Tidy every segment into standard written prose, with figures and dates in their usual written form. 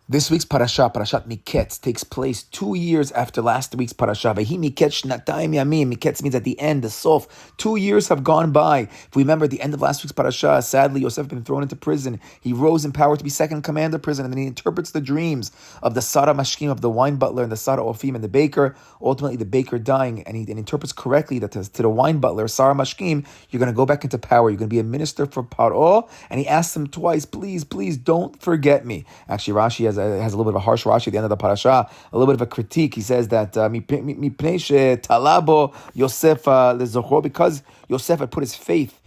This week's Parashat Miketz, takes place 2 years after last week's Parasha. Vehi Miketz shnatayim yamim. Miketz means at the end, the sof. 2 years have gone by. If we remember at the end of last week's Parasha, sadly, Yosef had been thrown into prison. He rose in power to be second in command of prison, and then he interprets the dreams of the Sara Mashkim, of the wine butler, and the Sara Ofim, and the baker. Ultimately, the baker dying, and he interprets correctly that to the wine butler, Sara Mashkim, you're going to go back into power. You're going to be a minister for Paroah. And he asks him twice, please, don't forget me. Actually, Rashi has a little bit of a harsh Rashi at the end of the parasha, a little bit of a critique. He says that talabo Yosef lezochor, because Yosef had put his faith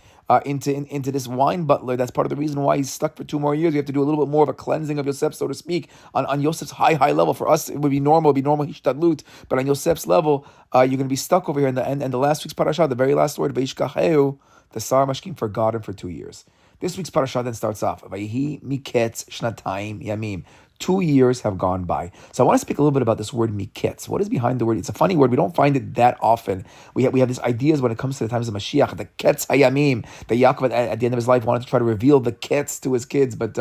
into this wine butler. That's part of the reason why he's stuck for 2 more years. You have to do a little bit more of a cleansing of Yosef, so to speak, on Yosef's high level. For us, it would be normal hishtadlut, but on Yosef's level, you're going to be stuck over here. And the last week's parasha, the very last word, veishkacheu, the Sar Mashkim forgot him for 2 years. This week's parasha then starts off, Vayihi Miketz shnatayim yamim. 2 years have gone by. So I want to speak a little bit about this word miketz. What is behind the word? It's a funny word. We don't find it that often. We have these ideas when it comes to the times of Mashiach, the ketz hayamim, that Yaakov at the end of his life wanted to try to reveal the ketz to his kids, but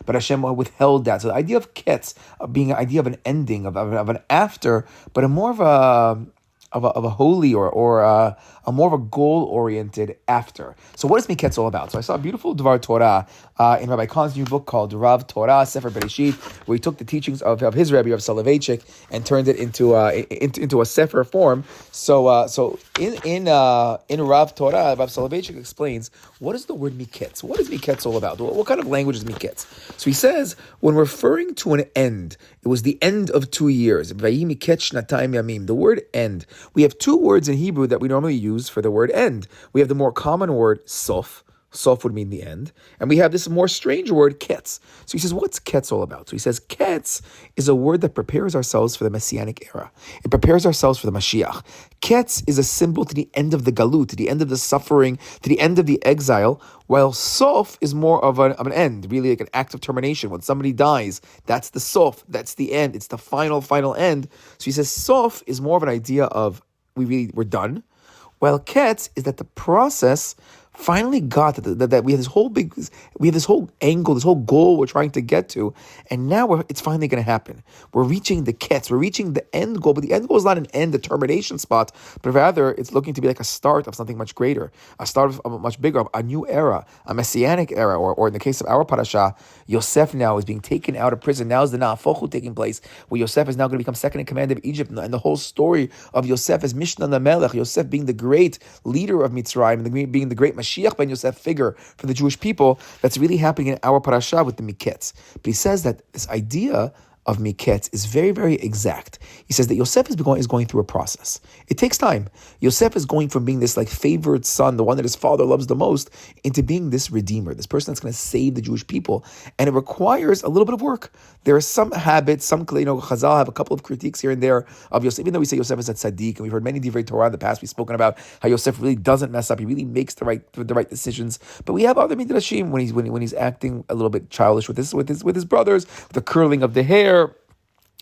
Hashem withheld that. So the idea of ketz being an idea of an ending, of an after, but a more of a holy or a more of a goal-oriented after. So what is Miketz all about? So I saw a beautiful Dvar Torah in Rabbi Kahn's new book called Rav Torah, Sefer Bereshit, where he took the teachings of his Rebbe, Rav Soloveitchik, and turned it into a Sefer form. So in Rav Torah, Rav Soloveitchik explains, what is the word Miketz? What is Miketz all about? What kind of language is Miketz? So he says, when referring to an end, it was the end of 2 years. Vayi Miketz shnatayim yamim. The word end. We have 2 words in Hebrew that we normally use for the word end. We have the more common word sof. Sof would mean the end. And we have this more strange word, ketz. So he says, what's ketz all about? So he says, ketz is a word that prepares ourselves for the Messianic era. It prepares ourselves for the Mashiach. Ketz is a symbol to the end of the galut, to the end of the suffering, to the end of the exile, while sof is more of an end, really like an act of termination. When somebody dies, that's the sof, that's the end. It's the final end. So he says, sof is more of an idea of we're done, while ketz is that the process finally got that we have this whole angle, this whole goal we're trying to get to, and now it's finally going to happen. We're reaching the ketz, we're reaching the end goal, but the end goal is not an end, a termination spot, but rather it's looking to be like a start of something much greater, a start of a much bigger, a new era, a messianic era, or in the case of our parasha, Yosef now is being taken out of prison. Now is the Na'afochu taking place, where Yosef is now going to become second in command of Egypt, and the whole story of Yosef is Mishnah Melech, Yosef being the great leader of Mitzrayim, and being the great Mashiach ben Yosef figure for the Jewish people. That's really happening in our parasha with the Miketz. But he says that this idea of Miketz is very, very exact. He says that Yosef is going through a process. It takes time. Yosef is going from being this like favored son, the one that his father loves the most, into being this redeemer, this person that's going to save the Jewish people. And it requires a little bit of work. There are some habits, Chazal have a couple of critiques here and there of Yosef, even though we say Yosef is a tzaddik, and we've heard many divrei Torah in the past, we've spoken about how Yosef really doesn't mess up, he really makes the right decisions. But we have other midrashim when he's acting a little bit childish with his brothers, the curling of the hair.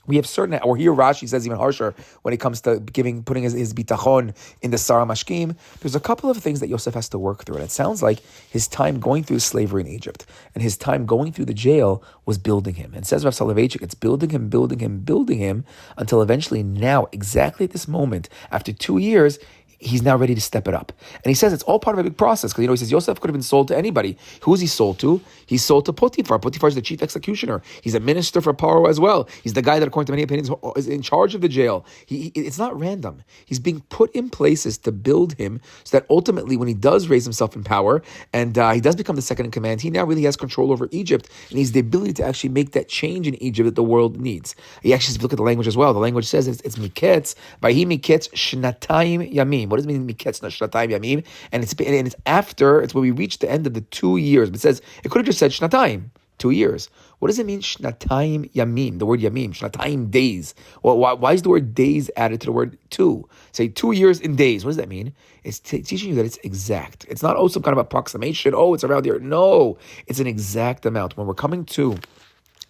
We have certain, or here Rashi says even harsher when it comes to putting his bitachon in the Sara Mashkim. There's a couple of things that Yosef has to work through, and it sounds like his time going through slavery in Egypt and his time going through the jail was building him. And says Rav Soloveitchik, it's building him until eventually now, exactly at this moment, after 2 years, he's now ready to step it up. And he says it's all part of a big process, because he says Yosef could have been sold to anybody. Who is he sold to? He's sold to Potiphar. Potiphar is the chief executioner. He's a minister for Paroah as well. He's the guy that, according to many opinions, is in charge of the jail. It's not random. He's being put in places to build him, so that ultimately when he does raise himself in power, and he does become the second in command, he now really has control over Egypt, and he's the ability to actually make that change in Egypt that the world needs. He actually, look at the language as well. The language says it's Miketz, Vayi Miketz shnatayim yamim. What does it mean Miketz shnatayim yamim? And it's after, it's when we reach the end of the 2 years. But it says, it could have just said shnatayim, 2 years. What does it mean shnatayim yamim? The word yamim, shnatayim days. Well, why is the word days added to the word 2? Say 2 years in days. What does that mean? It's teaching you that it's exact. It's not some kind of approximation. It's around here. No, it's an exact amount. When we're coming to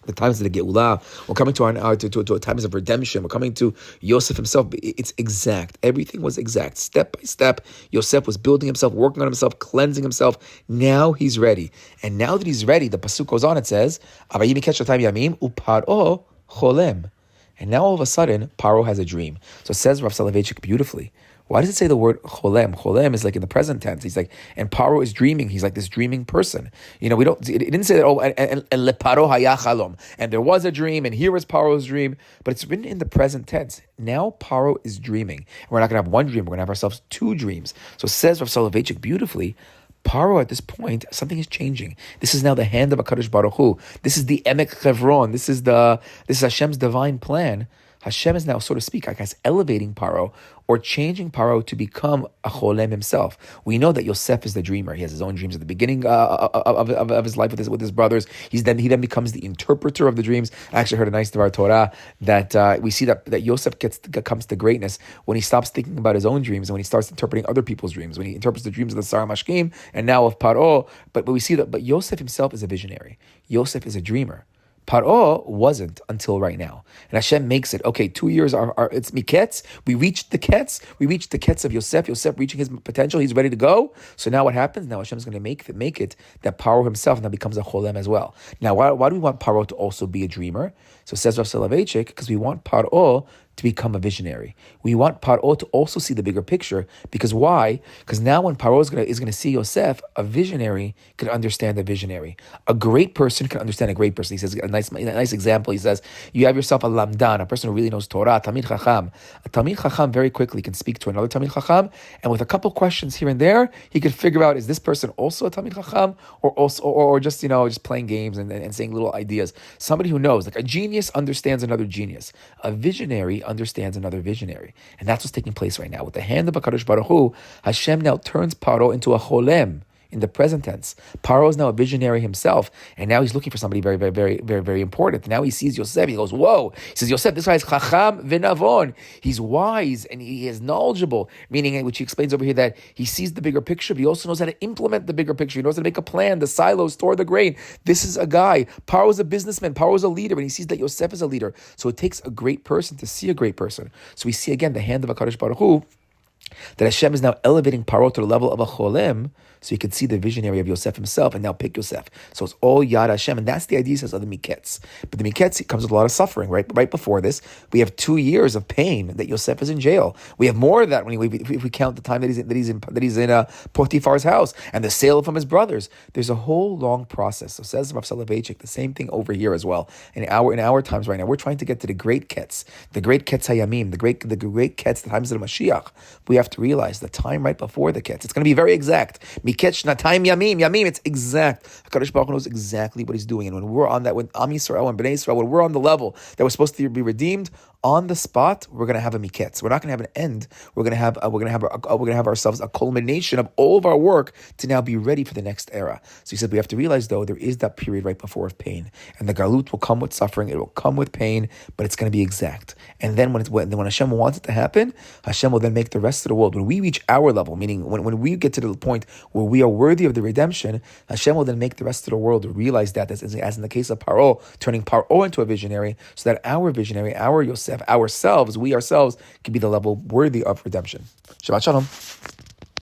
the times of the Geulah, we're coming to our to times of redemption, we're coming to Yosef himself. It's exact. Everything was exact. Step by step, Yosef was building himself, working on himself, cleansing himself. Now he's ready. And now that he's ready, the pasuk goes on, it says, Miketz and Hashem Paroah cholem. And now all of a sudden, Paro has a dream. So it says Rav Soloveitchik beautifully. Why does it say the word cholem? Cholem is like in the present tense. He's like, and Paro is dreaming. He's like this dreaming person. We don't, it didn't say that, and leparo haya chalom. And there was a dream, and here was Paro's dream. But it's written in the present tense. Now Paro is dreaming. We're not going to have one dream. We're going to have ourselves two dreams. So it says Rav Soloveitchik beautifully, Paro at this point, something is changing. This is now the hand of HaKadosh Baruch Hu. This is the Emek Chevron. This is Hashem's divine plan. Hashem is now, so to speak, I guess, elevating Paro or changing Paro to become a cholem himself. We know that Yosef is the dreamer. He has his own dreams at the beginning of his life with his brothers. He then becomes the interpreter of the dreams. I actually heard a nice Devar Torah that we see that Yosef comes to greatness when he stops thinking about his own dreams and when he starts interpreting other people's dreams, when he interprets the dreams of the Sarah Mashkim and now of Paro. But we see that, but Yosef himself is a visionary. Yosef is a dreamer. Paroah wasn't until right now. And Hashem makes it, okay, 2 years are it's Miketz. We reached the Ketz of Yosef reaching his potential. He's ready to go. So now what happens? Now Hashem's going to make it that Paroah himself now becomes a cholem as well. Now, why do we want Paroah to also be a dreamer? So it says Rav Soloveitchik, because we want Paroah to become a visionary. We want Paroah to also see the bigger picture. Because why? Because now when Paroah is going to see Yosef, a visionary can understand a visionary. A great person can understand a great person. He says a nice example. He says, you have yourself a lamdan, a person who really knows Torah, Talmid Chacham. A Talmid Chacham very quickly can speak to another Talmid Chacham, and with a couple questions here and there, he could figure out, is this person also a Talmid Chacham, or just playing games and saying little ideas. Somebody who knows, like a genius understands another genius. A visionary understands another visionary. And that's what's taking place right now. With the hand of HaKadosh Baruch Hu, Hashem now turns Paro into a cholem in the present tense. Paro is now a visionary himself, and now he's looking for somebody very, very, very, very, very important. Now he sees Yosef, he goes, whoa. He says, Yosef, this guy is chacham v'navon. He's wise and he is knowledgeable, meaning, which he explains over here, that he sees the bigger picture, but he also knows how to implement the bigger picture. He knows how to make a plan, the silos, store the grain. This is a guy. Paro is a businessman. Paro is a leader, and he sees that Yosef is a leader. So it takes a great person to see a great person. So we see again the hand of HaKadosh Baruch Hu, that Hashem is now elevating Paro to the level of a cholem, so you can see the visionary of Yosef himself and now pick Yosef. So it's all Yad Hashem, and that's the idea, says, of the Miketz. But the Miketz comes with a lot of suffering, right? Right before this, we have 2 years of pain that Yosef is in jail. We have more of that if we count the time that he's in Potiphar's house and the sale from his brothers. There's a whole long process. So says Rav Soloveitchik, the same thing over here as well. In our times right now, we're trying to get to the great Ketz, the great Ketz Hayamim, the great Ketz, the times of the Mashiach. We have to realize the time right before the Ketz. It's going to be very exact. Miketz Shnatayim Yamim, it's exact. HaKadosh Baruch Hu knows exactly what he's doing. And when we're on that, when Am Yisrael and Bnei Yisrael, when we're on the level that we're supposed to be redeemed, on the spot, we're going to have a Miketz. We're not going to have an end. We're going to have ourselves a culmination of all of our work to now be ready for the next era. So he said we have to realize, though, there is that period right before of pain, and the galut will come with suffering. It will come with pain, but it's going to be exact. And then when Hashem wants it to happen, Hashem will then make the rest of the world. When we reach our level, meaning when we get to the point where we are worthy of the redemption, Hashem will then make the rest of the world realize that, as in the case of Paro, turning Paro into a visionary, so that our visionary, our Yosef, we ourselves, can be the level worthy of redemption. Shabbat Shalom.